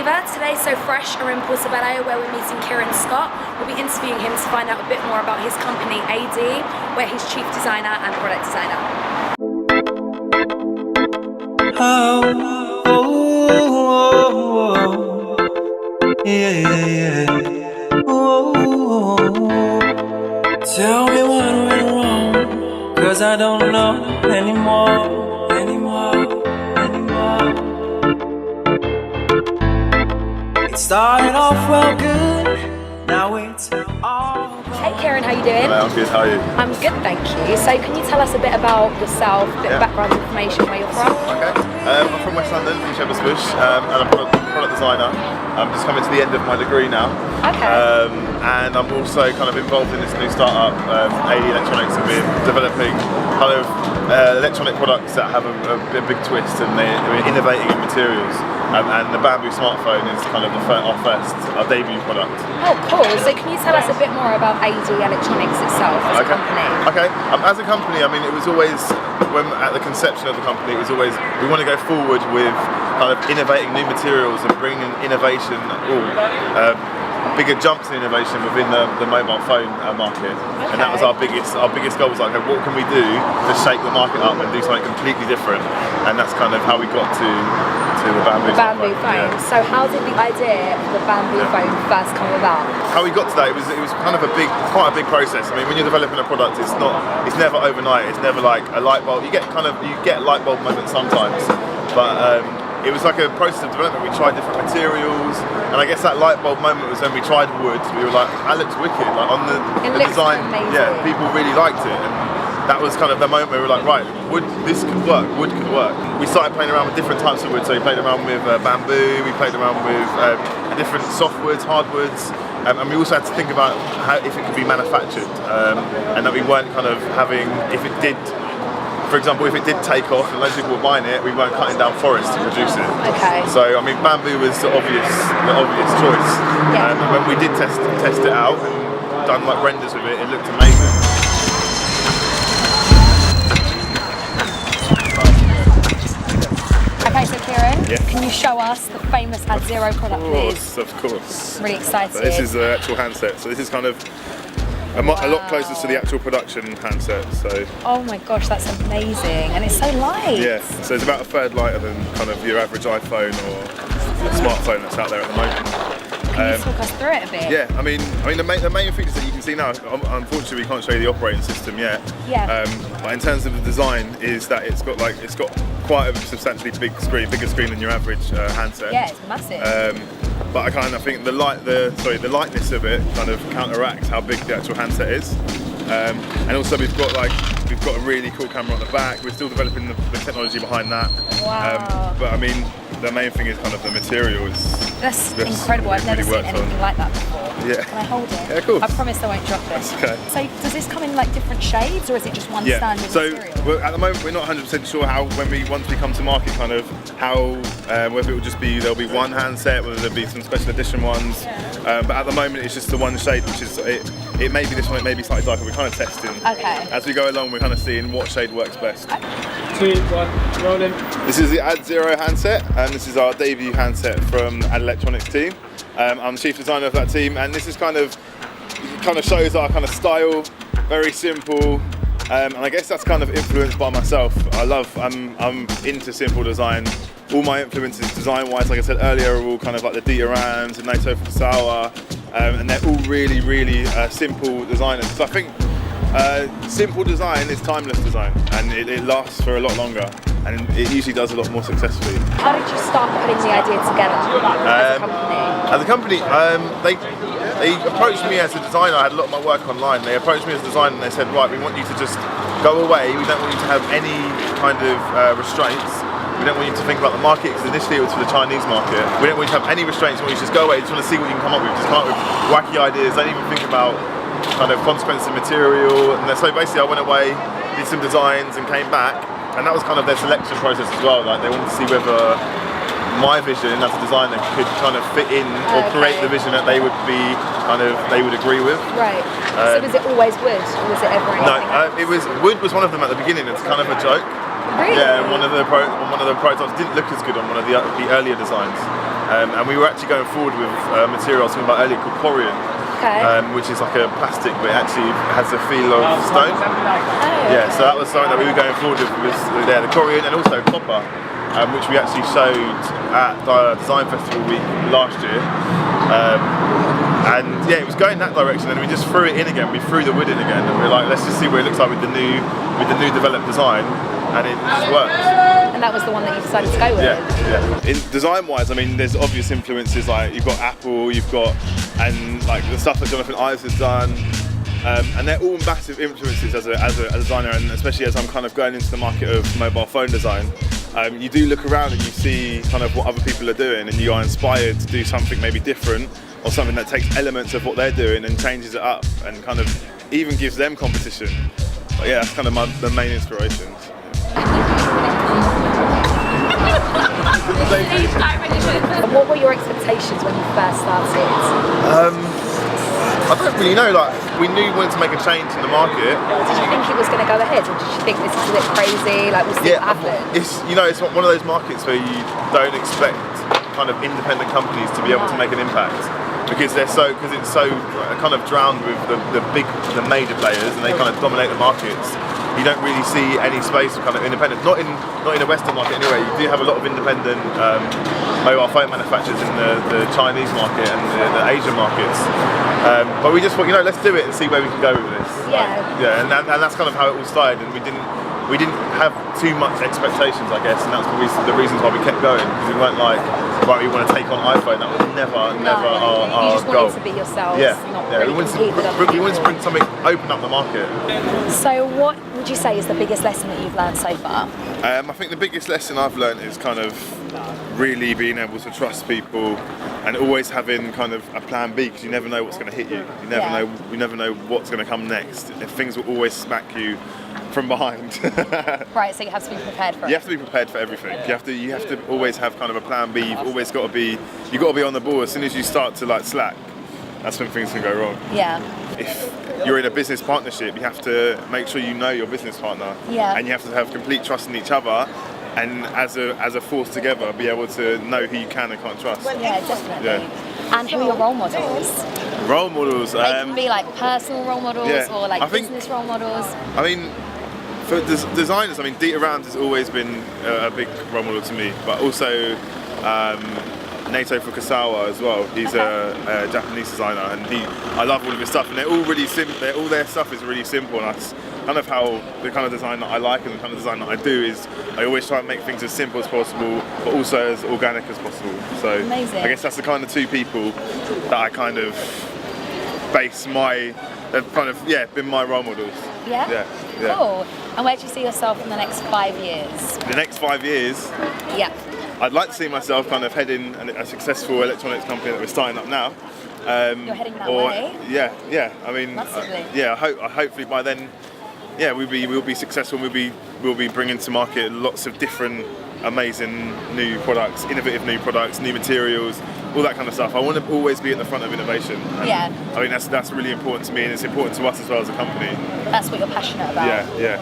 Viva. Today, so Fraiche are in Portobello where we're meeting Kieron Scott. We'll be interviewing him to find out a bit more about his company AD, where he's chief designer and product designer. Tell me what went wrong, 'cause I don't know anymore. It started off well good, now it's all gone. Hey Kieron, how you doing? Hello, I'm good, how are you? I'm good, thank you. So can you tell us a bit about yourself, a bit of background information, where you're from? Okay, I'm from West London, in Shepherd's Bush, and I'm a product designer. I'm just coming to the end of my degree now. Okay. And I'm also kind of involved in this new startup, ADzero, and we're developing kind of electronic products that have a big twist, and we're innovating in materials. And the Bamboo smartphone is kind of our debut product. Oh, cool. So can you tell us a bit more about ADzero itself as a company? Okay. As a company, I mean, it was always, at the conception of the company, it was always, we want to go forward with kind of innovating new materials and bringing innovation, bigger jumps in innovation within the mobile phone market. Okay. And that was our biggest goal, was like, okay, what can we do to shake the market up and do something completely different? And that's kind of how we got to the Bamboo phone. Yeah. So how did the idea for the Bamboo phone first come about? How we got to that, it was kind of quite a big process. I mean, when you're developing a product, it's never overnight. It's never like a light bulb. You get light bulb moments sometimes, but it was like a process of development. We tried different materials, and I guess that light bulb moment was when we tried wood. We were like, that looks wicked. Like on the design, amazing. Yeah, people really liked it. And that was kind of the moment where we were like, right, this could work, wood could work. We started playing around with different types of wood, so we played around with bamboo, we played around with different softwoods, hardwoods, and we also had to think about if it could be manufactured, and that we weren't kind of having, if it did, for example, if it did take off and loads of people were buying it, we weren't cutting down forests to produce it. Okay. So, I mean, bamboo was the obvious choice. Yeah. And when we did test it out and done like renders with it, it looked amazing. Okay, so Kieron, can you show us the famous ADzero product, please? Of course. Really excited. So this is the actual handset. So this is kind of a lot closer to the actual production handset. So. Oh my gosh, that's amazing, and it's so light. Yeah. So it's about a third lighter than kind of your average iPhone or a smartphone that's out there at the moment. Can you talk us through it a bit? Yeah, I mean, the main features that you can see now, unfortunately we can't show you the operating system yet. Yeah. But in terms of the design, is that it's got quite a substantially bigger screen than your average handset. Yeah, it's massive. But I kind of think the lightness of it kind of counteracts how big the actual handset is. And also we've got a really cool camera on the back. We're still developing the technology behind that. Wow. But I mean, the main thing is kind of the materials. That's incredible. I've never seen anything like that before. Yeah. Can I hold it? Yeah, cool. I promise I won't drop it. That's okay. So does this come in like different shades, or is it just one standard material? So at the moment we're not 100% sure how, once we come to market, kind of how, whether it will just be, there'll be one handset, whether there'll be some special edition ones. But at the moment it's just the one shade, which is, it may be this one, it may be slightly darker. We're kind of testing. Okay. As we go along, we're kind of seeing what shade works best. Okay. 2, 1, rolling. This is the ADzero handset, and this is our debut handset from the ADelectronics team. I'm the chief designer of that team, and this is kind of shows our kind of style, very simple, and I guess that's kind of influenced by myself. I'm into simple design. All my influences design-wise, like I said earlier, are all kind of like the Dieterams and NATO Fusawa, and they're all really, really simple designers. So I think simple design is timeless design, and it lasts for a lot longer, and it usually does a lot more successfully. How did you start putting the idea together as a company? As a company, they approached me as a designer. I had a lot of my work online. They approached me as a designer and they said, right, we want you to just go away. We don't want you to have any kind of restraints. We don't want you to think about the market, because initially it was for the Chinese market. We don't want you to have any restraints. We want you to just go away. We just want to see what you can come up with. Just come up with wacky ideas. Don't even think about kind of consequences of material. And so basically I went away, did some designs and came back. And that was kind of their selection process as well. Like, they wanted to see whether my vision as a designer could kind of fit in or create the vision that they would agree with. Right. So was it always wood, or was it ever anything else? Wood was one of them at the beginning. It's kind of a joke. Really? Yeah, one of the prototypes didn't look as good on one of the earlier designs. and we were actually going forward with a material I was talking about earlier called Kieron, which is like a plastic but it actually has a feel of stone. Yeah, so that was something that we were going forward with, the Kieron, and also copper, which we actually showed at the Design Festival Week last year. And yeah, it was going that direction, and we just threw it in again. We threw the wood in again, and we were like, let's just see what it looks like with the new developed design, and it just worked. And that was the one that you decided to go with. Yeah. In design-wise, I mean, there's obvious influences like you've got Apple, and like the stuff that Jonathan Ives has done. And they're all massive influences as a designer, and especially as I'm kind of going into the market of mobile phone design. You do look around and you see kind of what other people are doing, and you are inspired to do something maybe different, or something that takes elements of what they're doing and changes it up, and kind of even gives them competition. But yeah, that's kind of the main inspirations. What were your expectations when you first started? I don't really know, like, we knew we wanted to make a change in the market. Did you think it was going to go ahead, or did you think this is a bit crazy, like we'll see what happens? It's one of those markets where you don't expect kind of independent companies to be able to make an impact, because it's so kind of drowned with the major players, and they kind of dominate the markets. You don't really see any space for kind of independent, not in the Western market anyway. You do have a lot of independent mobile phone manufacturers in the Chinese market and the Asian markets. But we just thought, let's do it and see where we can go with this. And that's kind of how it all started. And we didn't have too much expectations, I guess, and that's the reasons why we kept going, because we weren't like, right, we want to take on iPhone. That was never our goal. You just wanted to be yourselves, not really compete with other people. We wanted to bring something, open up the market. So what would you say is the biggest lesson that you've learned so far? I think the biggest lesson I've learned is kind of really being able to trust people, and always having kind of a plan B, because you never know what's going to hit you. You never know what's going to come next. If things will always smack you from behind. Right, so you have to be prepared for it. You have to be prepared for everything. You have to always have kind of a plan B. You've always got to be on the ball. As soon as you start to like slack, that's when things can go wrong. Yeah. If you're in a business partnership, you have to make sure you know your business partner. Yeah. And you have to have complete trust in each other, and as a force together, be able to know who you can and can't trust. Yeah, definitely. Yeah. And who are your role models? Role models. They can be like personal role models, or like business role models. I mean, for designers, I mean, Dieter Rams has always been a big role model to me, but also Nato Fukasawa as well. He's a Japanese designer, and I love all of his stuff, and they're all really simple. All their stuff is really simple, and that's kind of how the kind of design that I like and the kind of design that I do is. I always try and make things as simple as possible, but also as organic as possible. So amazing. I guess that's the kind of two people that I kind of base they've kind of been my role models. Yeah? Yeah. Cool. And where do you see yourself in the next 5 years? The next 5 years? Yeah. I'd like to see myself kind of heading a successful electronics company that we're starting up now. You're heading that way? Yeah. I mean, hopefully by then, we'll be successful. We'll be bringing to market lots of different amazing new products, innovative new products, new materials, all that kind of stuff. I want to always be at the front of innovation. And I mean, that's really important to me, and it's important to us as well as a company. That's what you're passionate about. Yeah.